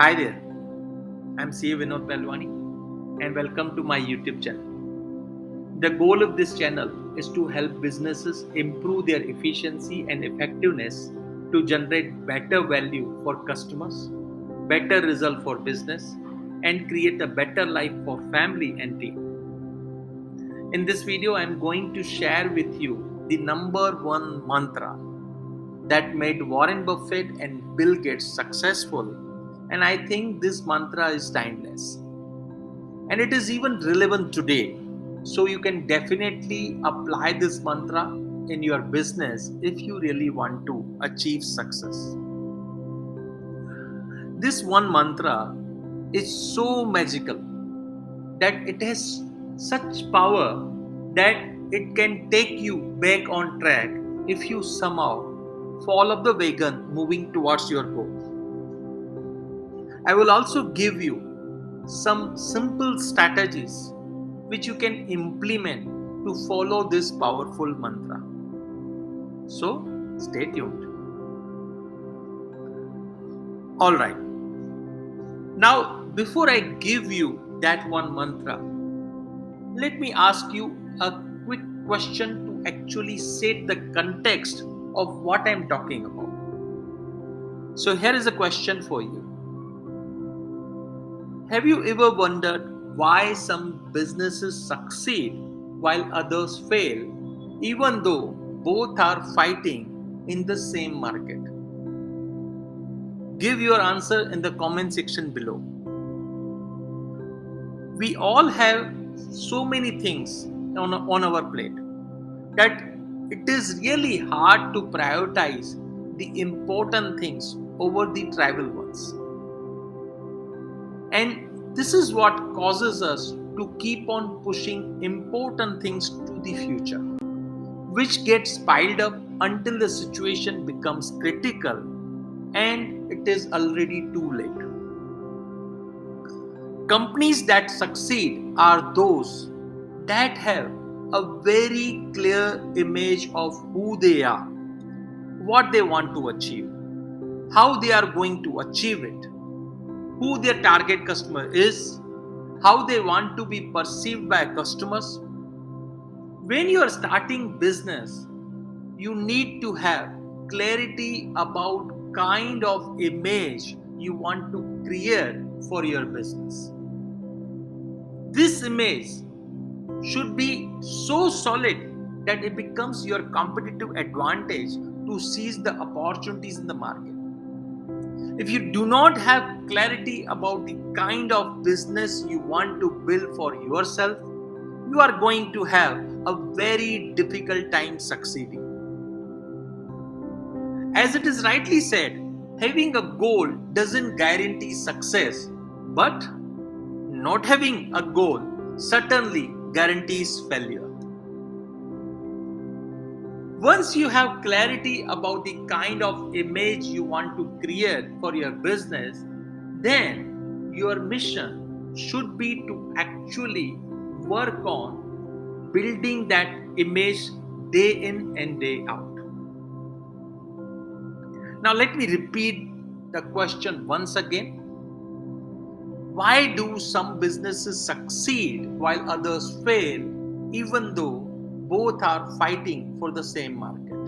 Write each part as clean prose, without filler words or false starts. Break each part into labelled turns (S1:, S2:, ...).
S1: Hi there, I'm CA Vinod Pelwani and welcome to my YouTube channel. The goal of this channel is to help businesses improve their efficiency and effectiveness to generate better value for customers, better result for business, and create a better life for family and team. In this video, I'm going to share with you the number one mantra that made Warren Buffett and Bill Gates successful. And I think this mantra is timeless. And it is even relevant today. So you can definitely apply this mantra in your business if you really want to achieve success. This one mantra is so magical that it has such power that it can take you back on track if you somehow fall off the wagon moving towards your goal. I will also give you some simple strategies which you can implement to follow this powerful mantra. So, stay tuned. Alright, now before I give you that one mantra, let me ask you a quick question to actually set the context of what I'm talking about. So, here is a question for you. Have you ever wondered why some businesses succeed while others fail, even though both are fighting in the same market? Give your answer in the comment section below. We all have so many things on our plate that it is really hard to prioritize the important things over the trivial ones. And this is what causes us to keep on pushing important things to the future, which gets piled up until the situation becomes critical and it is already too late. Companies that succeed are those that have a very clear image of who they are, what they want to achieve, how they are going to achieve it, who their target customer is, how they want to be perceived by customers. When you are starting business, you need to have clarity about kind of image you want to create for your business. This image should be so solid that it becomes your competitive advantage to seize the opportunities in the market. If you do not have clarity about the kind of business you want to build for yourself, you are going to have a very difficult time succeeding. As it is rightly said, having a goal doesn't guarantee success, but not having a goal certainly guarantees failure. Once you have clarity about the kind of image you want to create for your business, then your mission should be to actually work on building that image day in and day out. Now, let me repeat the question once again. Why do some businesses succeed while others fail, even though both are fighting for the same market?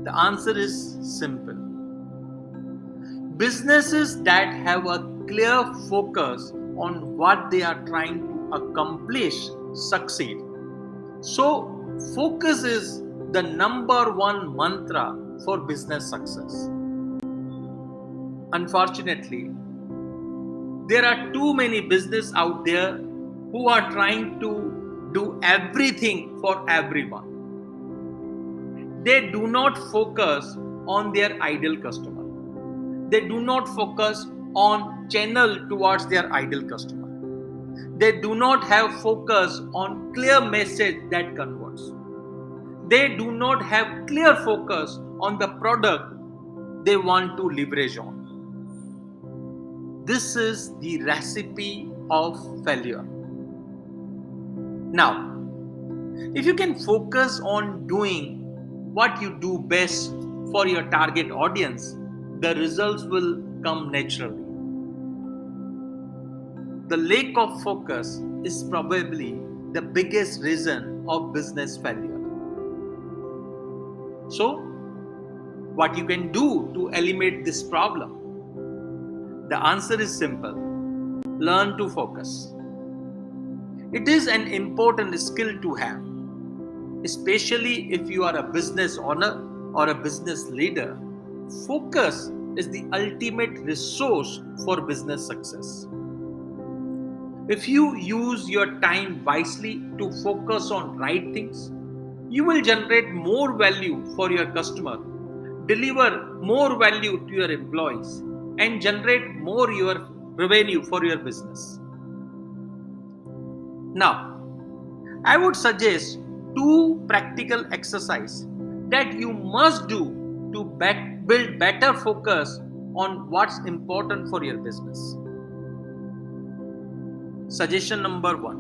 S1: The answer is simple. Businesses that have a clear focus on what they are trying to accomplish succeed. So, focus is the number one mantra for business success. Unfortunately, there are too many business out there who are trying to do everything for everyone. They do not focus on their ideal customer. They do not focus on channel towards their ideal customer. They do not have focus on clear message that converts. They do not have clear focus on the product they want to leverage on. This is the recipe of failure. Now, if you can focus on doing what you do best for your target audience, the results will come naturally. The lack of focus is probably the biggest reason of business failure. So, what you can do to eliminate this problem? The answer is simple: learn to focus. It is an important skill to have, especially if you are a business owner or a business leader. Focus is the ultimate resource for business success. If you use your time wisely to focus on right things, you will generate more value for your customer, deliver more value to your employees, and generate more your revenue for your business. Now, I would suggest two practical exercises that you must do to build better focus on what's important for your business. Suggestion number one: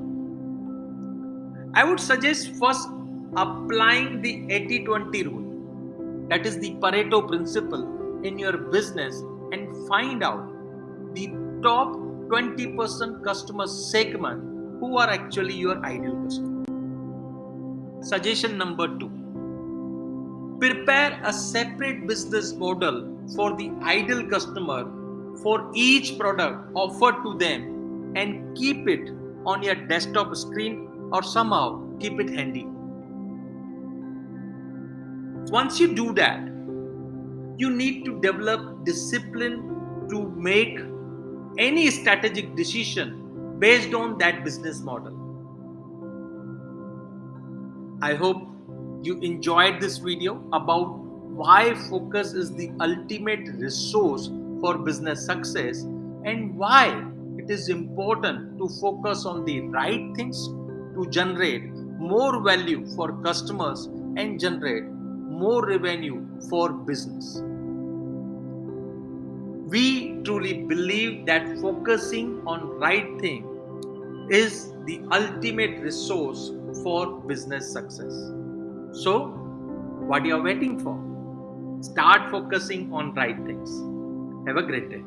S1: I would suggest first applying the 80-20 rule, that is the Pareto principle, in your business and find out the top 20% customer segment who are actually your ideal customer. Suggestion number two: prepare a separate business model for the ideal customer for each product offered to them and keep it on your desktop screen or somehow keep it handy. Once you do that, you need to develop discipline to make any strategic decision based on that business model. I hope you enjoyed this video about why focus is the ultimate resource for business success and why it is important to focus on the right things to generate more value for customers and generate more revenue for business. We truly believe that focusing on right thing is the ultimate resource for business success. So, what you are waiting for? Start focusing on right things. Have a great day.